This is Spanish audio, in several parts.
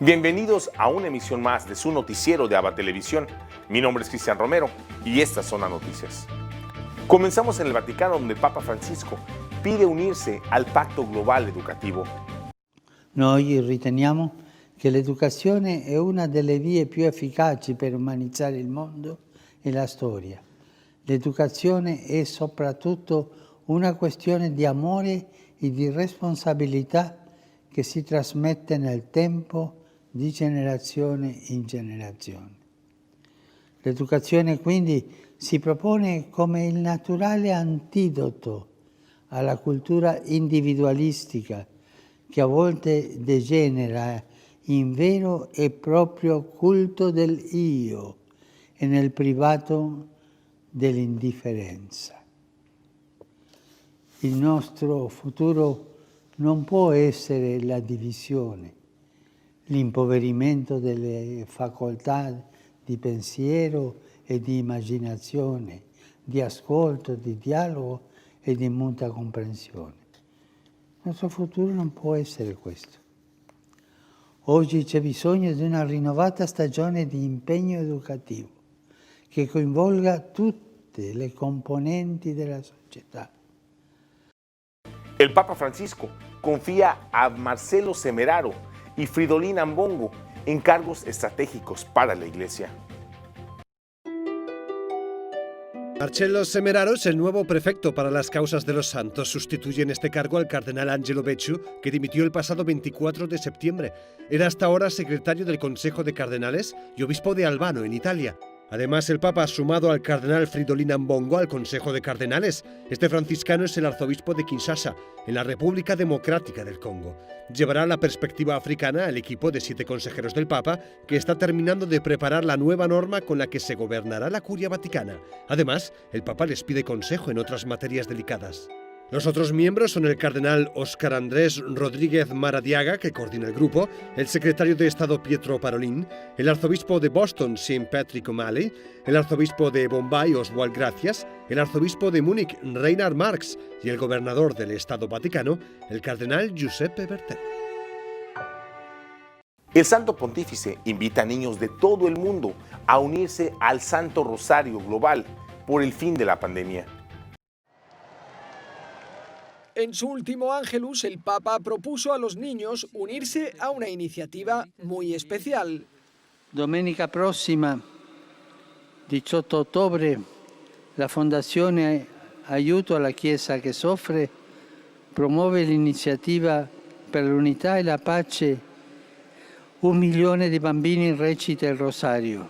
Bienvenidos a una emisión más de su noticiero de ABA Televisión. Mi nombre es Cristian Romero y estas son las noticias. Comenzamos en el Vaticano, donde el Papa Francisco pide unirse al Pacto Global Educativo. Noi riteniamo che l'educazione è una delle vie più efficaci per umanizzare il mondo e la storia. L'educazione è soprattutto una questione di amore e di responsabilità che si trasmette nel tempo di generazione in generazione. L'educazione quindi si propone come il naturale antidoto alla cultura individualistica che a volte degenera in vero e proprio culto del io e nel privato dell'indifferenza. Il nostro futuro non può essere la divisione, l'impoverimento delle facoltà di pensiero e di immaginazione, di ascolto, di dialogo e di mutua comprensione. Il nostro futuro non può essere questo. Oggi c'è bisogno di una rinnovata stagione di impegno educativo che coinvolga tutte le componenti della società. El Papa Francisco confía a Marcelo Semeraro y Fridolin Ambongo en cargos estratégicos para la Iglesia. Marcello Semeraro es el nuevo prefecto para las causas de los santos. Sustituye en este cargo al cardenal Angelo Becciu, que dimitió el pasado 24 de septiembre. Era hasta ahora secretario del Consejo de Cardenales y obispo de Albano, en Italia. Además, el Papa ha sumado al cardenal Fridolin Ambongo al Consejo de Cardenales. Este franciscano es el arzobispo de Kinshasa, en la República Democrática del Congo. Llevará la perspectiva africana al equipo de 7 consejeros del Papa, que está terminando de preparar la nueva norma con la que se gobernará la Curia Vaticana. Además, el Papa les pide consejo en otras materias delicadas. Los otros miembros son el cardenal Óscar Andrés Rodríguez Maradiaga, que coordina el grupo, el secretario de Estado Pietro Parolin, el arzobispo de Boston St. Patrick O'Malley, el arzobispo de Bombay Oswald Gracias, el arzobispo de Múnich Reinhard Marx y el gobernador del Estado Vaticano, el cardenal Giuseppe Bertet. El Santo Pontífice invita a niños de todo el mundo a unirse al Santo Rosario Global por el fin de la pandemia. En su último Ángelus, el Papa propuso a los niños unirse a una iniciativa muy especial. Domenica prossima, 18 ottobre, la Fondazione Aiuto alla Chiesa che Soffre promuove l'iniziativa per l'unità e la pace 1 milione di bambini recita il rosario.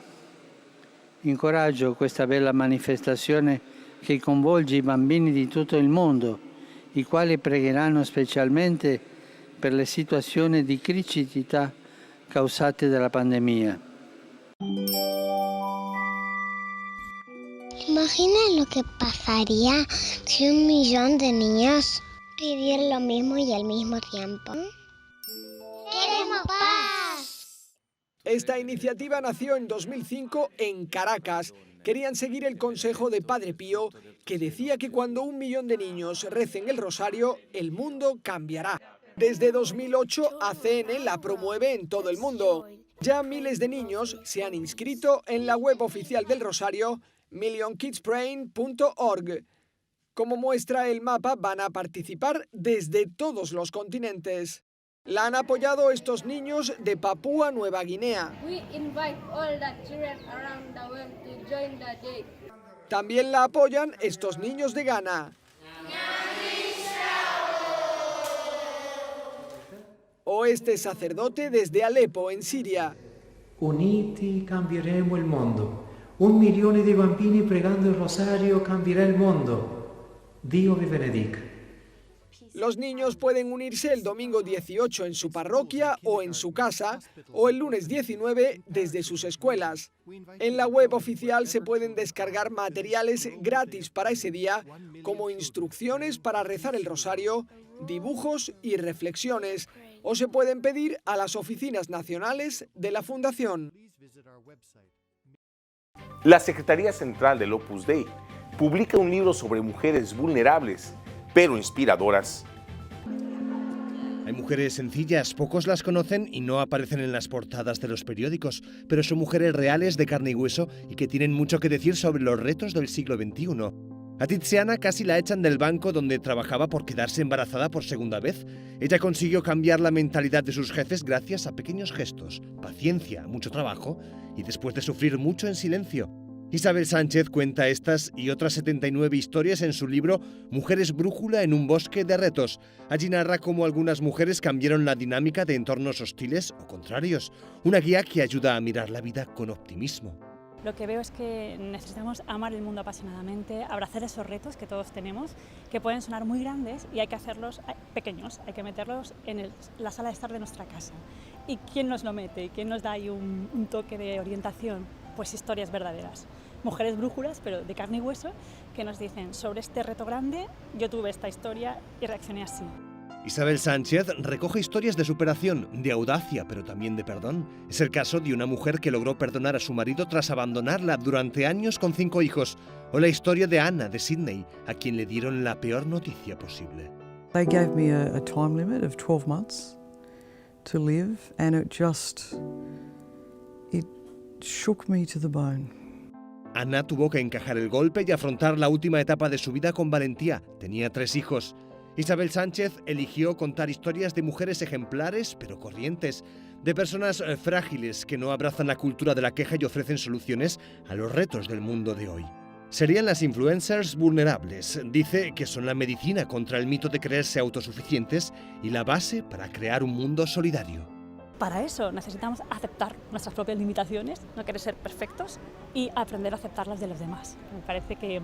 Incoraggio questa bella manifestazione che coinvolge i bambini di tutto il mondo, i quali pregheranno specialmente per le situazioni di criticità causate dalla pandemia. Imagina lo que pasaría si 1 millón de niños pidieran lo mismo y al mismo tiempo. ¡Queremos paz! Esta iniciativa nació en 2005 en Caracas. Querían seguir el consejo de Padre Pío, que decía que cuando 1 millón de niños recen el rosario, el mundo cambiará. Desde 2008, ACN la promueve en todo el mundo. Ya miles de niños se han inscrito en la web oficial del rosario, millionkidspraying.org. Como muestra el mapa, van a participar desde todos los continentes. La han apoyado estos niños de Papúa Nueva Guinea. También la apoyan estos niños de Ghana. O este sacerdote desde Alepo, en Siria. Uniti cambieremo il mondo. 1 milione di bambini pregando il rosario cambierà il mondo. Dio vi benedica. Los niños pueden unirse el domingo 18 en su parroquia o en su casa, o el lunes 19 desde sus escuelas. En la web oficial se pueden descargar materiales gratis para ese día, como instrucciones para rezar el rosario, dibujos y reflexiones, o se pueden pedir a las oficinas nacionales de la Fundación. La Secretaría Central del Opus Dei publica un libro sobre mujeres vulnerables, pero inspiradoras. Hay mujeres sencillas, pocos las conocen y no aparecen en las portadas de los periódicos, pero son mujeres reales de carne y hueso y que tienen mucho que decir sobre los retos del siglo XXI. A Tiziana casi la echan del banco donde trabajaba por quedarse embarazada por segunda vez. Ella consiguió cambiar la mentalidad de sus jefes gracias a pequeños gestos, paciencia, mucho trabajo y después de sufrir mucho en silencio. Isabel Sánchez cuenta estas y otras 79 historias en su libro Mujeres brújula en un bosque de retos. Allí narra cómo algunas mujeres cambiaron la dinámica de entornos hostiles o contrarios. Una guía que ayuda a mirar la vida con optimismo. Lo que veo es que necesitamos amar el mundo apasionadamente, abrazar esos retos que todos tenemos, que pueden sonar muy grandes y hay que hacerlos pequeños, hay que meterlos en la sala de estar de nuestra casa. ¿Y quién nos lo mete? ¿Quién nos da ahí un toque de orientación? Pues historias verdaderas. Mujeres brújulas, pero de carne y hueso, que nos dicen, sobre este reto grande, yo tuve esta historia y reaccioné así. Isabel Sánchez recoge historias de superación, de audacia, pero también de perdón. Es el caso de una mujer que logró perdonar a su marido tras abandonarla durante años con 5 hijos. O la historia de Ana, de Sydney, a quien le dieron la peor noticia posible. They gave me a time limit of 12 months to live, and it shook me to the bone. Ana tuvo que encajar el golpe y afrontar la última etapa de su vida con valentía. Tenía 3 hijos. Isabel Sánchez eligió contar historias de mujeres ejemplares, pero corrientes, de personas frágiles que no abrazan la cultura de la queja y ofrecen soluciones a los retos del mundo de hoy. Serían las influencers vulnerables. Dice que son la medicina contra el mito de creerse autosuficientes y la base para crear un mundo solidario. Para eso necesitamos aceptar nuestras propias limitaciones, no querer ser perfectos y aprender a aceptarlas de los demás. Me parece que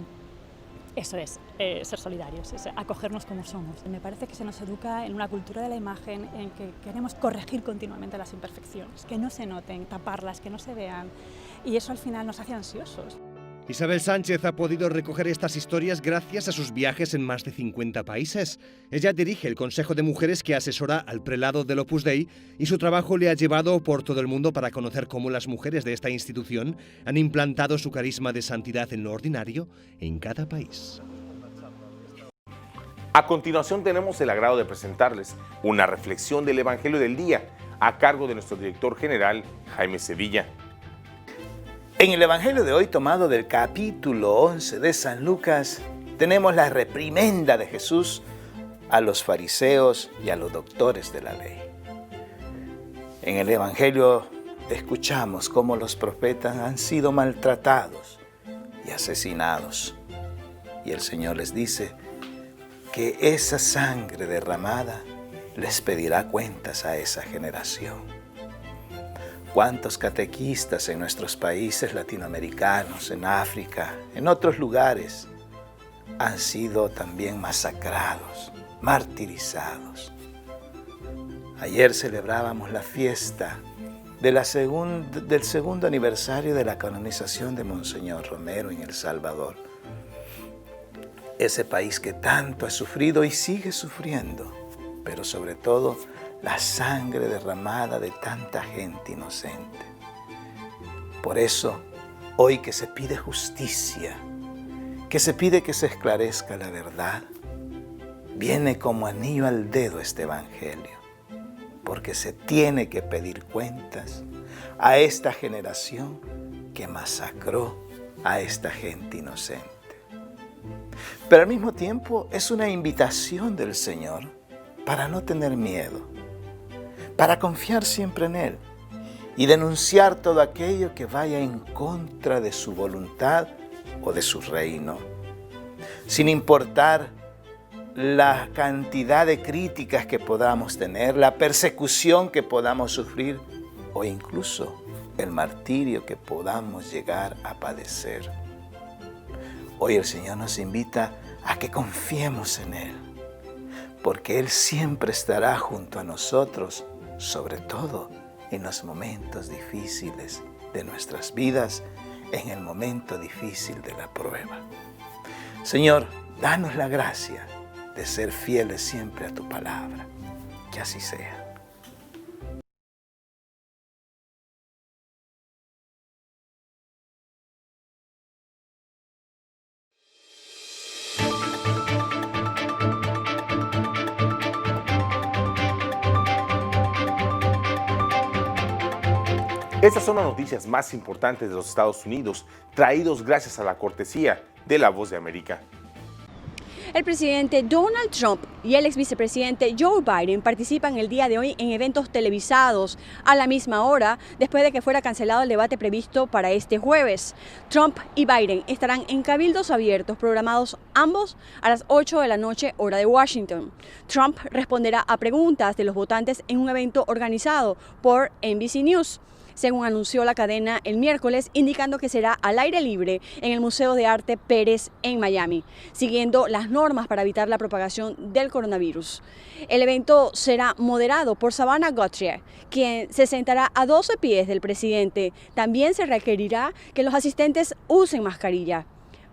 eso es ser solidarios, es acogernos como somos. Me parece que se nos educa en una cultura de la imagen en que queremos corregir continuamente las imperfecciones, que no se noten, taparlas, que no se vean, y eso al final nos hace ansiosos. Isabel Sánchez ha podido recoger estas historias gracias a sus viajes en más de 50 países. Ella dirige el Consejo de Mujeres que asesora al prelado del Opus Dei y su trabajo le ha llevado por todo el mundo para conocer cómo las mujeres de esta institución han implantado su carisma de santidad en lo ordinario en cada país. A continuación tenemos el agrado de presentarles una reflexión del Evangelio del Día a cargo de nuestro director general, Jaime Sevilla. En el Evangelio de hoy, tomado del capítulo 11 de San Lucas, tenemos la reprimenda de Jesús a los fariseos y a los doctores de la ley. En el Evangelio escuchamos cómo los profetas han sido maltratados y asesinados. Y el Señor les dice que esa sangre derramada les pedirá cuentas a esa generación. ¿Cuántos catequistas en nuestros países latinoamericanos, en África, en otros lugares, han sido también masacrados, martirizados? Ayer celebrábamos la fiesta del segundo aniversario de la canonización de Monseñor Romero en El Salvador. Ese país que tanto ha sufrido y sigue sufriendo, pero sobre todo la sangre derramada de tanta gente inocente. Por eso, hoy que se pide justicia, que se pide que se esclarezca la verdad, viene como anillo al dedo este Evangelio, porque se tiene que pedir cuentas a esta generación que masacró a esta gente inocente. Pero al mismo tiempo es una invitación del Señor para no tener miedo, para confiar siempre en Él y denunciar todo aquello que vaya en contra de su voluntad o de su reino, sin importar la cantidad de críticas que podamos tener, la persecución que podamos sufrir o incluso el martirio que podamos llegar a padecer. Hoy el Señor nos invita a que confiemos en Él, porque Él siempre estará junto a nosotros, sobre todo en los momentos difíciles de nuestras vidas, en el momento difícil de la prueba. Señor, danos la gracia de ser fieles siempre a tu palabra. Que así sea. Estas son las noticias más importantes de los Estados Unidos, traídos gracias a la cortesía de La Voz de América. El presidente Donald Trump y el ex vicepresidente Joe Biden participan el día de hoy en eventos televisados a la misma hora, después de que fuera cancelado el debate previsto para este jueves. Trump y Biden estarán en cabildos abiertos programados ambos a las 8 de la noche, hora de Washington. Trump responderá a preguntas de los votantes en un evento organizado por NBC News, según anunció la cadena el miércoles, indicando que será al aire libre en el Museo de Arte Pérez en Miami, siguiendo las normas para evitar la propagación del coronavirus. El evento será moderado por Savannah Guthrie, quien se sentará a 12 pies del presidente. También se requerirá que los asistentes usen mascarilla.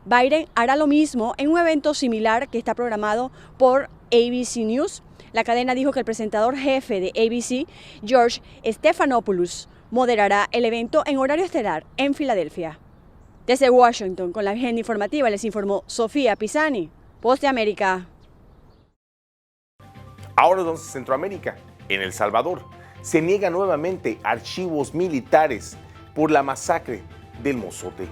Biden hará lo mismo en un evento similar que está programado por ABC News. La cadena dijo que el presentador jefe de ABC, George Stephanopoulos, moderará el evento en horario estelar en Filadelfia. Desde Washington, con la agenda informativa, les informó Sofía Pisani, Voz de América. Ahora vamos a Centroamérica. En El Salvador se niega nuevamente archivos militares por la masacre del Mozote.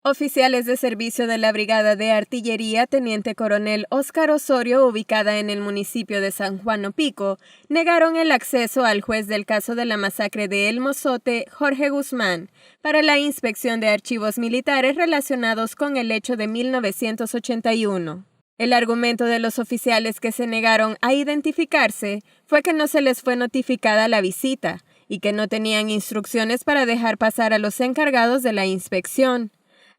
Oficiales de servicio de la Brigada de Artillería Teniente Coronel Óscar Osorio, ubicada en el municipio de San Juan Opico, negaron el acceso al juez del caso de la masacre de El Mozote, Jorge Guzmán, para la inspección de archivos militares relacionados con el hecho de 1981. El argumento de los oficiales que se negaron a identificarse fue que no se les fue notificada la visita y que no tenían instrucciones para dejar pasar a los encargados de la inspección.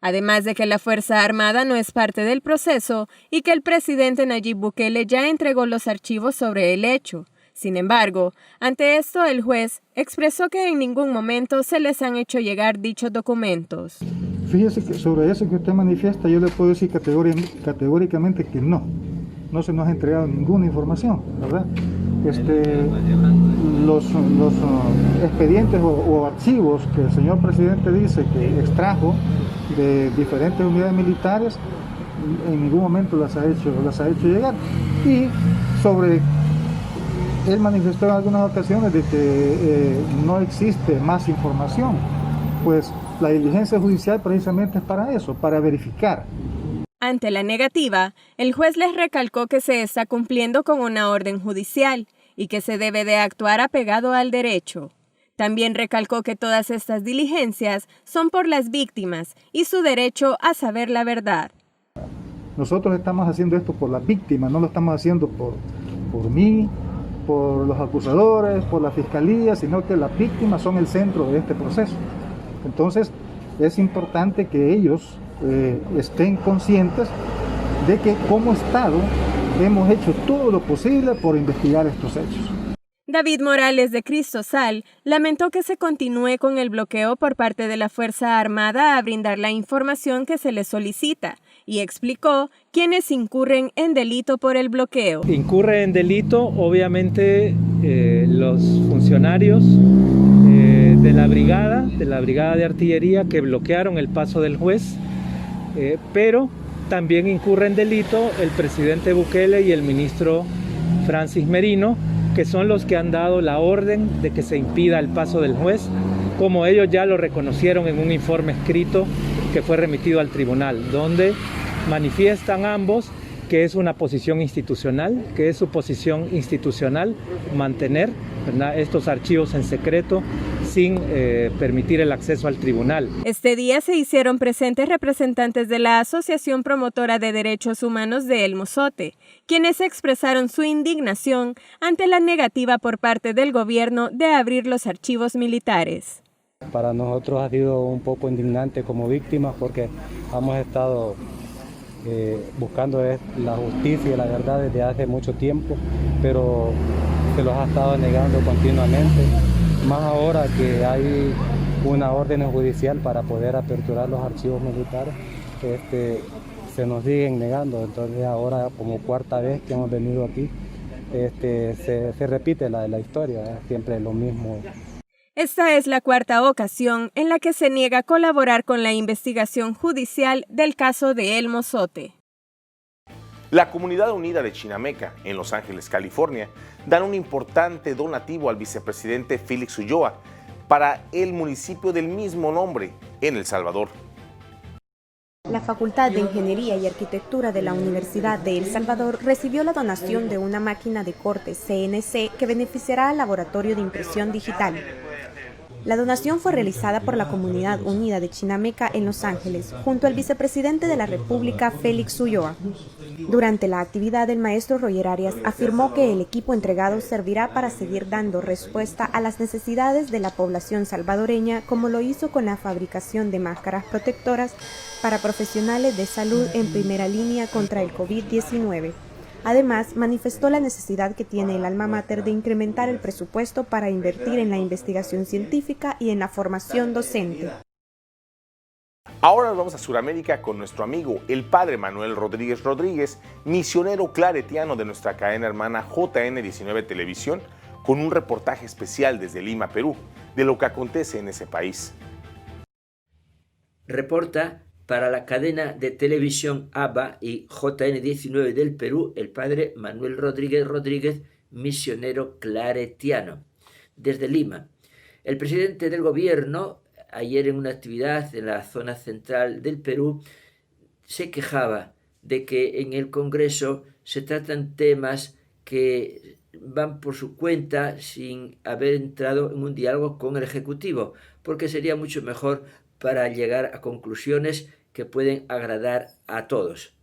Además de que la Fuerza Armada no es parte del proceso y que el presidente Nayib Bukele ya entregó los archivos sobre el hecho. Sin embargo, ante esto el juez expresó que en ningún momento se les han hecho llegar dichos documentos. Fíjese que sobre eso que usted manifiesta yo le puedo decir categóricamente que no se nos ha entregado ninguna información, ¿verdad? Los expedientes o archivos que el señor presidente dice que extrajo de diferentes unidades militares, en ningún momento las ha hecho llegar. Y él manifestó en algunas ocasiones de que no existe más información. Pues la diligencia judicial precisamente es para eso, para verificar. Ante la negativa, el juez les recalcó que se está cumpliendo con una orden judicial y que se debe de actuar apegado al derecho. También recalcó que todas estas diligencias son por las víctimas y su derecho a saber la verdad. Nosotros estamos haciendo esto por las víctimas, no lo estamos haciendo por mí, por los acusadores, por la fiscalía, sino que las víctimas son el centro de este proceso. Entonces, es importante que ellos estén conscientes de que como Estado hemos hecho todo lo posible por investigar estos hechos. David Morales de Cristosal lamentó que se continúe con el bloqueo por parte de la Fuerza Armada a brindar la información que se les solicita y explicó quiénes incurren en delito por el bloqueo. Incurre en delito obviamente los funcionarios de la brigada de artillería que bloquearon el paso del juez, pero también incurre en delito el presidente Bukele y el ministro Francis Merino, que son los que han dado la orden de que se impida el paso del juez, como ellos ya lo reconocieron en un informe escrito que fue remitido al tribunal, donde manifiestan ambos que es una posición institucional, que es su posición institucional mantener, ¿verdad?, estos archivos en secreto sin permitir el acceso al tribunal. Este día se hicieron presentes representantes de la Asociación Promotora de Derechos Humanos de El Mozote, quienes expresaron su indignación ante la negativa por parte del gobierno de abrir los archivos militares. Para nosotros ha sido un poco indignante como víctimas porque hemos estado buscando la justicia y la verdad desde hace mucho tiempo, pero se los ha estado negando continuamente, más ahora que hay una orden judicial para poder aperturar los archivos militares, se nos siguen negando. Entonces ahora como cuarta vez que hemos venido aquí, se repite la historia, siempre lo mismo. Esta es la cuarta ocasión en la que se niega a colaborar con la investigación judicial del caso de El Mozote. La Comunidad Unida de Chinameca, en Los Ángeles, California, dan un importante donativo al vicepresidente Félix Ulloa para el municipio del mismo nombre, en El Salvador. La Facultad de Ingeniería y Arquitectura de la Universidad de El Salvador recibió la donación de una máquina de corte CNC que beneficiará al laboratorio de impresión digital. La donación fue realizada por la Comunidad Unida de Chinameca en Los Ángeles, junto al vicepresidente de la República, Félix Ulloa. Durante la actividad, el maestro Roger Arias afirmó que el equipo entregado servirá para seguir dando respuesta a las necesidades de la población salvadoreña, como lo hizo con la fabricación de máscaras protectoras para profesionales de salud en primera línea contra el COVID-19. Además, manifestó la necesidad que tiene el alma mater de incrementar el presupuesto para invertir en la investigación científica y en la formación docente. Ahora nos vamos a Sudamérica con nuestro amigo, el padre Manuel Rodríguez Rodríguez, misionero claretiano de nuestra cadena hermana JN19 Televisión, con un reportaje especial desde Lima, Perú, de lo que acontece en ese país. Reporta para la cadena de televisión ABA y JN19 del Perú, el padre Manuel Rodríguez Rodríguez, misionero claretiano. Desde Lima, el presidente del gobierno, ayer en una actividad en la zona central del Perú, se quejaba de que en el Congreso se tratan temas que van por su cuenta sin haber entrado en un diálogo con el Ejecutivo, porque sería mucho mejor para llegar a conclusiones que pueden agradar a todos.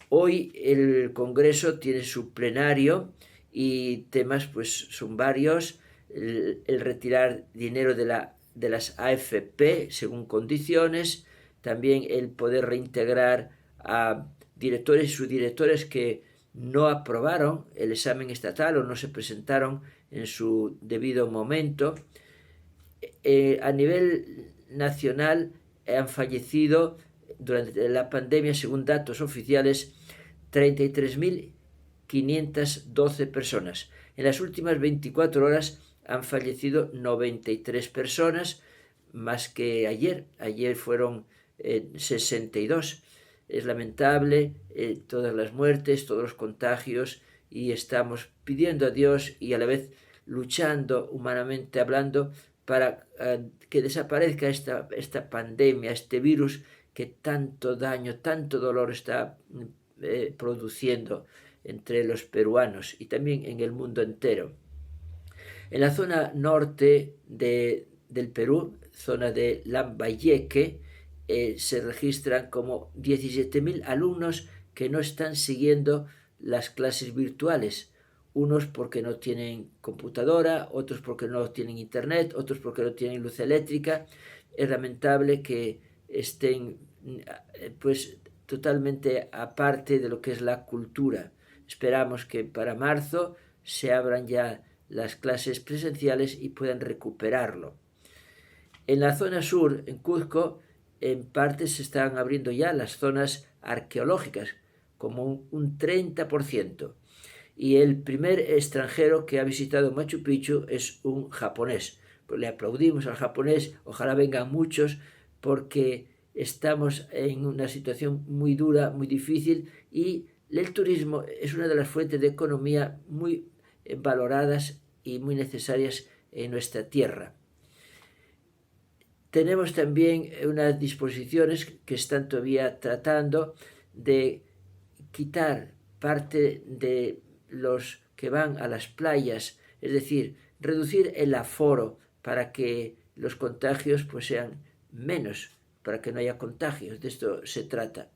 Hoy el Congreso tiene su plenario y temas pues son varios: el retirar dinero de las AFP según condiciones, también el poder reintegrar a directores y subdirectores que no aprobaron el examen estatal o no se presentaron en su debido momento. A nivel nacional han fallecido durante la pandemia, según datos oficiales, 33.512 personas. En las últimas 24 horas han fallecido 93 personas, más que ayer. Ayer fueron 62. Es lamentable todas las muertes, todos los contagios, y estamos pidiendo a Dios y a la vez luchando humanamente hablando para que desaparezca esta pandemia, este virus que tanto daño, tanto dolor está produciendo entre los peruanos y también en el mundo entero. En la zona norte del Perú, zona de Lambayeque, se registran como 17.000 alumnos que no están siguiendo las clases virtuales, unos porque no tienen computadora, otros porque no tienen internet, otros porque no tienen luz eléctrica. Es lamentable que estén pues totalmente aparte de lo que es la cultura. Esperamos que para marzo se abran ya las clases presenciales y puedan recuperarlo. En la zona sur, en Cuzco, en parte se están abriendo ya las zonas arqueológicas, como un 30%. Y el primer extranjero que ha visitado Machu Picchu es un japonés. Pues le aplaudimos al japonés, ojalá vengan muchos, porque estamos en una situación muy dura, muy difícil, y el turismo es una de las fuentes de economía muy valoradas y muy necesarias en nuestra tierra. Tenemos también unas disposiciones que están todavía tratando de quitar parte de los que van a las playas, es decir, reducir el aforo para que los contagios pues sean menos, para que no haya contagios. De esto se trata.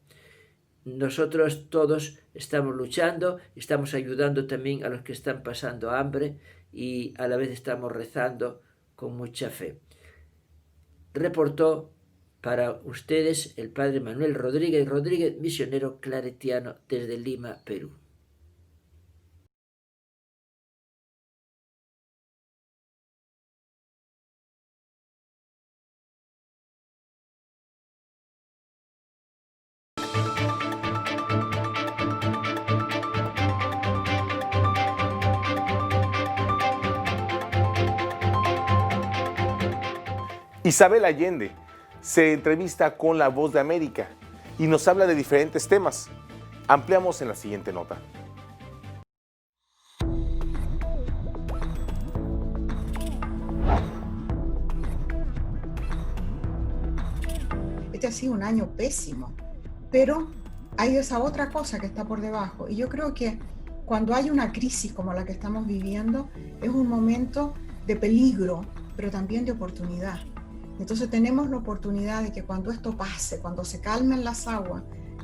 Nosotros todos estamos luchando, estamos ayudando también a los que están pasando hambre y a la vez estamos rezando con mucha fe. Reportó para ustedes el padre Manuel Rodríguez Rodríguez, misionero claretiano desde Lima, Perú. Isabel Allende se entrevista con La Voz de América y nos habla de diferentes temas. Ampliamos en la siguiente nota. ha sido un año pésimo, pero hay esa otra cosa que está por debajo. Y yo creo que cuando hay una crisis como la que estamos viviendo, es un momento de peligro, pero también de oportunidad. Entonces tenemos la oportunidad de que cuando esto pase, cuando se calmen las aguas,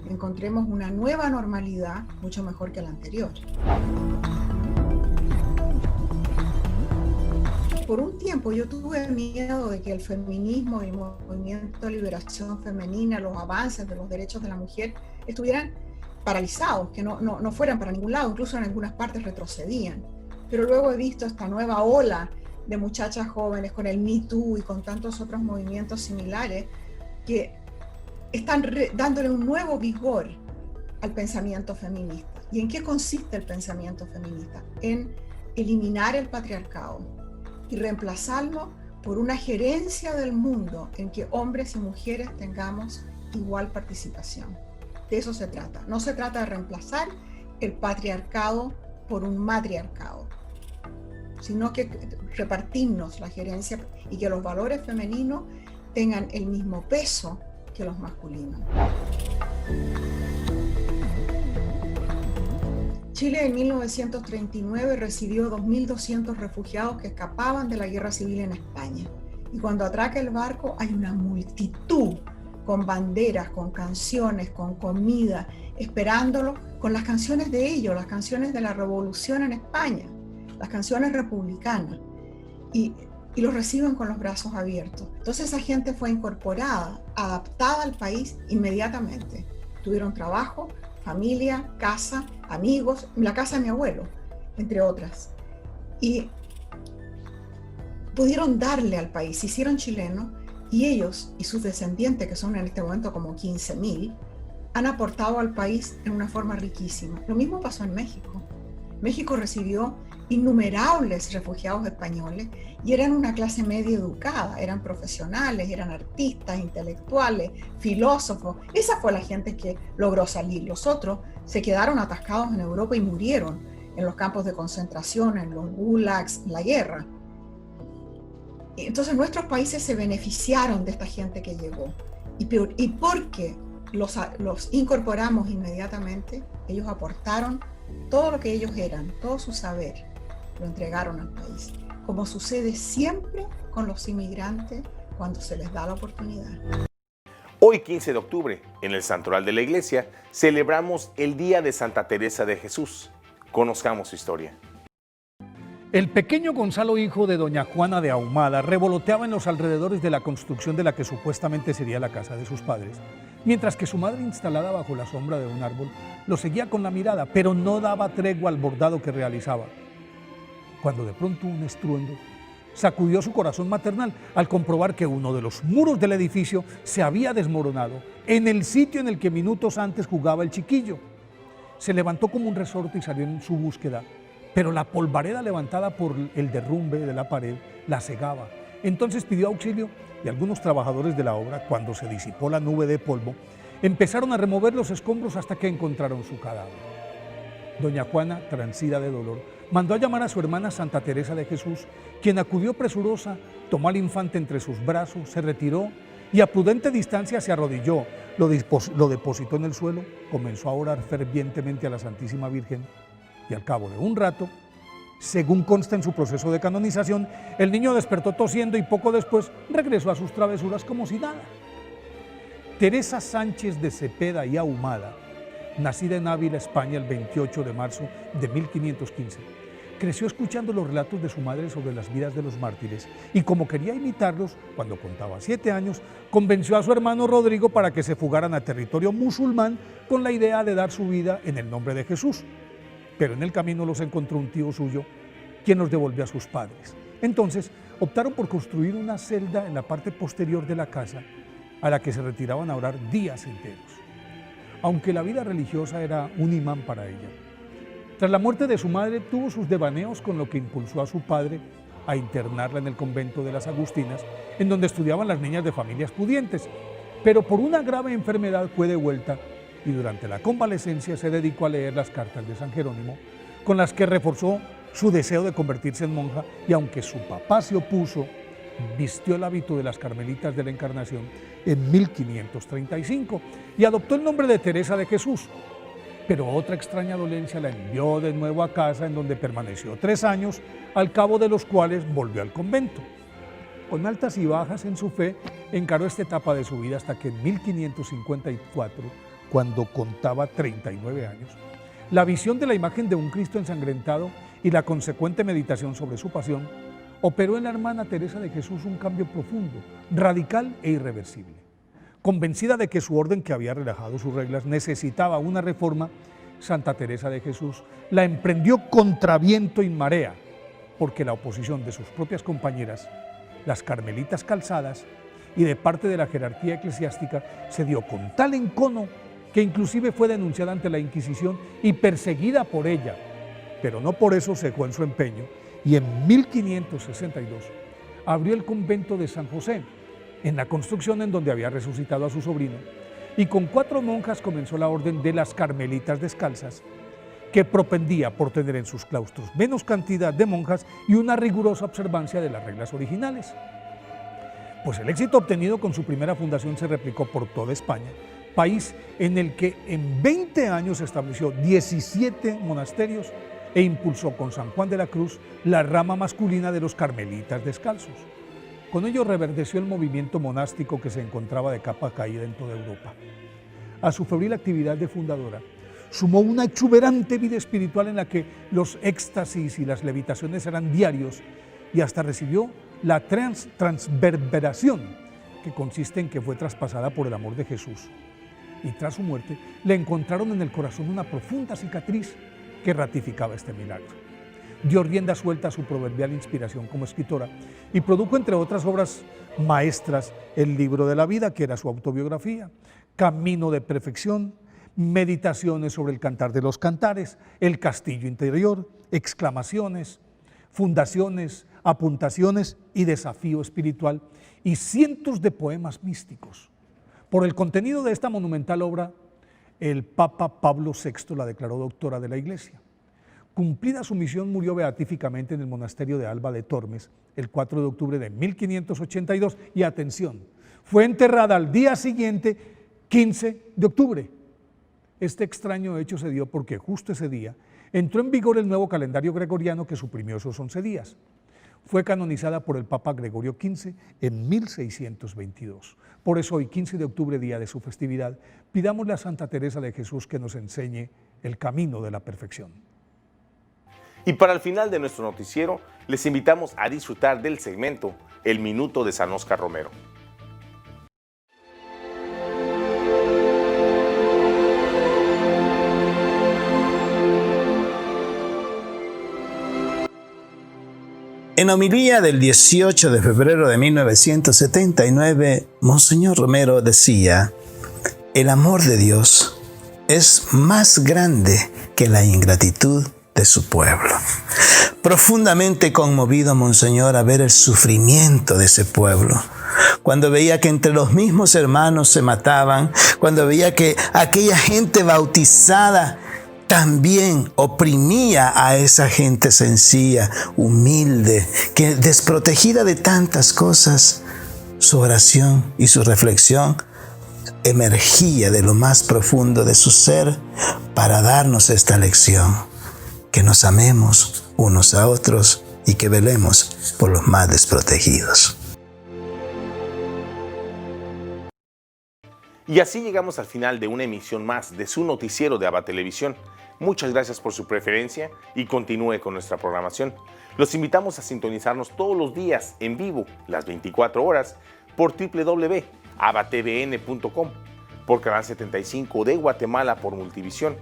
encontremos una nueva normalidad mucho mejor que la anterior. Por un tiempo yo tuve miedo de que el feminismo y el movimiento de liberación femenina, los avances de los derechos de la mujer estuvieran paralizados, que no fueran para ningún lado, incluso en algunas partes retrocedían. Pero luego he visto esta nueva ola de muchachas jóvenes con el Me Too y con tantos otros movimientos similares que están dándole un nuevo vigor al pensamiento feminista. ¿Y en qué consiste el pensamiento feminista? En eliminar el patriarcado y reemplazarlo por una gerencia del mundo en que hombres y mujeres tengamos igual participación. De eso se trata. No se trata de reemplazar el patriarcado por un matriarcado, sino que repartirnos la gerencia y que los valores femeninos tengan el mismo peso que los masculinos. Chile en 1939 recibió 2.200 refugiados que escapaban de la guerra civil en España. Y cuando atraca el barco hay una multitud con banderas, con canciones, con comida, esperándolo, con las canciones de ellos, las canciones de la revolución en España, las canciones republicanas, y los reciben con los brazos abiertos. Entonces esa gente fue incorporada, adaptada al país inmediatamente. Tuvieron trabajo, familia, casa, amigos, la casa de mi abuelo, entre otras. Y pudieron darle al país, se hicieron chilenos, y ellos y sus descendientes, que son en este momento como 15.000, han aportado al país en una forma riquísima. Lo mismo pasó en México. México recibió innumerables refugiados españoles y eran una clase media educada, eran profesionales, eran artistas, intelectuales, filósofos. Esa fue la gente que logró salir. Los otros se quedaron atascados en Europa y murieron en los campos de concentración, en los gulags, en la guerra. Entonces nuestros países se beneficiaron de esta gente que llegó. Y porque los incorporamos inmediatamente, ellos aportaron todo lo que ellos eran, todo su saber, lo entregaron al país, como sucede siempre con los inmigrantes cuando se les da la oportunidad. Hoy, 15 de octubre, en el Santoral de la Iglesia, celebramos el Día de Santa Teresa de Jesús. Conozcamos su historia. El pequeño Gonzalo, hijo de doña Juana de Ahumada, revoloteaba en los alrededores de la construcción de la que supuestamente sería la casa de sus padres, mientras que su madre, instalada bajo la sombra de un árbol, lo seguía con la mirada, pero no daba tregua al bordado que realizaba. Cuando de pronto un estruendo sacudió su corazón maternal al comprobar que uno de los muros del edificio se había desmoronado en el sitio en el que minutos antes jugaba el chiquillo. Se levantó como un resorte y salió en su búsqueda, pero la polvareda levantada por el derrumbe de la pared la cegaba. Entonces pidió auxilio y algunos trabajadores de la obra, cuando se disipó la nube de polvo, empezaron a remover los escombros hasta que encontraron su cadáver. Doña Juana, transida de dolor, mandó a llamar a su hermana Santa Teresa de Jesús, quien acudió presurosa, tomó al infante entre sus brazos, se retiró y a prudente distancia se arrodilló, lo depositó en el suelo, comenzó a orar fervientemente a la Santísima Virgen y al cabo de un rato, según consta en su proceso de canonización, el niño despertó tosiendo y poco después regresó a sus travesuras como si nada. Teresa Sánchez de Cepeda y Ahumada, nacida en Ávila, España, el 28 de marzo de 1515, creció escuchando los relatos de su madre sobre las vidas de los mártires y como quería imitarlos, cuando contaba 7 años, convenció a su hermano Rodrigo para que se fugaran a territorio musulmán con la idea de dar su vida en el nombre de Jesús. Pero en el camino los encontró un tío suyo, quien los devolvió a sus padres. Entonces optaron por construir una celda en la parte posterior de la casa, a la que se retiraban a orar días enteros, aunque la vida religiosa era un imán para ella. Tras la muerte de su madre, tuvo sus devaneos, con lo que impulsó a su padre a internarla en el convento de las Agustinas, en donde estudiaban las niñas de familias pudientes, pero por una grave enfermedad fue devuelta y durante la convalecencia se dedicó a leer las cartas de San Jerónimo, con las que reforzó su deseo de convertirse en monja, y aunque su papá se opuso, vistió el hábito de las Carmelitas de la Encarnación en 1535 y adoptó el nombre de Teresa de Jesús. Pero otra extraña dolencia la envió de nuevo a casa, en donde permaneció 3 años, al cabo de los cuales volvió al convento. Con altas y bajas en su fe, encaró esta etapa de su vida hasta que en 1554, cuando contaba 39 años, la visión de la imagen de un Cristo ensangrentado y la consecuente meditación sobre su pasión operó en la hermana Teresa de Jesús un cambio profundo, radical e irreversible. Convencida de que su orden, que había relajado sus reglas, necesitaba una reforma, Santa Teresa de Jesús la emprendió contra viento y marea, porque la oposición de sus propias compañeras, las carmelitas calzadas, y de parte de la jerarquía eclesiástica se dio con tal encono que inclusive fue denunciada ante la Inquisición y perseguida por ella, pero no por eso cejó en su empeño, y en 1562 abrió el convento de San José, en la construcción en donde había resucitado a su sobrino, y con 4 monjas comenzó la orden de las Carmelitas Descalzas, que propendía por tener en sus claustros menos cantidad de monjas y una rigurosa observancia de las reglas originales. Pues el éxito obtenido con su primera fundación se replicó por toda España, país en el que en 20 años estableció 17 monasterios e impulsó con San Juan de la Cruz la rama masculina de los Carmelitas Descalzos. Con ello reverdeció el movimiento monástico que se encontraba de capa caída en toda Europa. A su febril actividad de fundadora sumó una exuberante vida espiritual en la que los éxtasis y las levitaciones eran diarios, y hasta recibió la transverberación, que consiste en que fue traspasada por el amor de Jesús. Y tras su muerte le encontraron en el corazón una profunda cicatriz que ratificaba este milagro. Dio rienda suelta a su proverbial inspiración como escritora y produjo, entre otras obras maestras, el Libro de la Vida, que era su autobiografía, Camino de Perfección, Meditaciones sobre el Cantar de los Cantares, El Castillo Interior, Exclamaciones, Fundaciones, Apuntaciones y Desafío Espiritual, y cientos de poemas místicos. Por el contenido de esta monumental obra, el Papa Pablo VI la declaró doctora de la Iglesia. Cumplida su misión, murió beatíficamente en el monasterio de Alba de Tormes el 4 de octubre de 1582 y, atención, fue enterrada al día siguiente, 15 de octubre. Este extraño hecho se dio porque justo ese día entró en vigor el nuevo calendario gregoriano que suprimió esos 11 días. Fue canonizada por el Papa Gregorio XV en 1622. Por eso hoy, 15 de octubre, día de su festividad, pidámosle a Santa Teresa de Jesús que nos enseñe el camino de la perfección. Y para el final de nuestro noticiero, les invitamos a disfrutar del segmento El Minuto de San Óscar Romero. En homilía del 18 de febrero de 1979, Monseñor Romero decía: el amor de Dios es más grande que la ingratitud de su pueblo. Profundamente conmovido, Monseñor, a ver el sufrimiento de ese pueblo, cuando veía que entre los mismos hermanos se mataban, cuando veía que aquella gente bautizada también oprimía a esa gente sencilla, humilde, que desprotegida de tantas cosas, su oración y su reflexión emergía de lo más profundo de su ser para darnos esta lección: que nos amemos unos a otros y que velemos por los más desprotegidos. Y así llegamos al final de una emisión más de su noticiero de ABA Televisión. Muchas gracias por su preferencia y continúe con nuestra programación. Los invitamos a sintonizarnos todos los días en vivo, las 24 horas, por www.abatvn.com, por Canal 75 de Guatemala por Multivisión,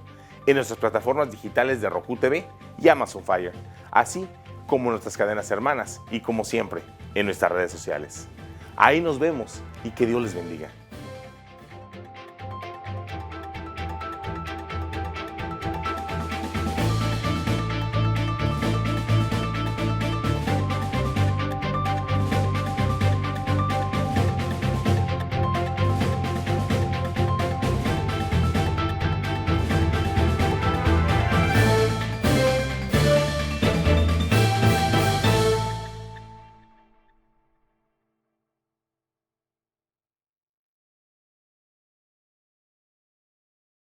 en nuestras plataformas digitales de Roku TV y Amazon Fire, así como en nuestras cadenas hermanas y, como siempre, en nuestras redes sociales. Ahí nos vemos y que Dios les bendiga.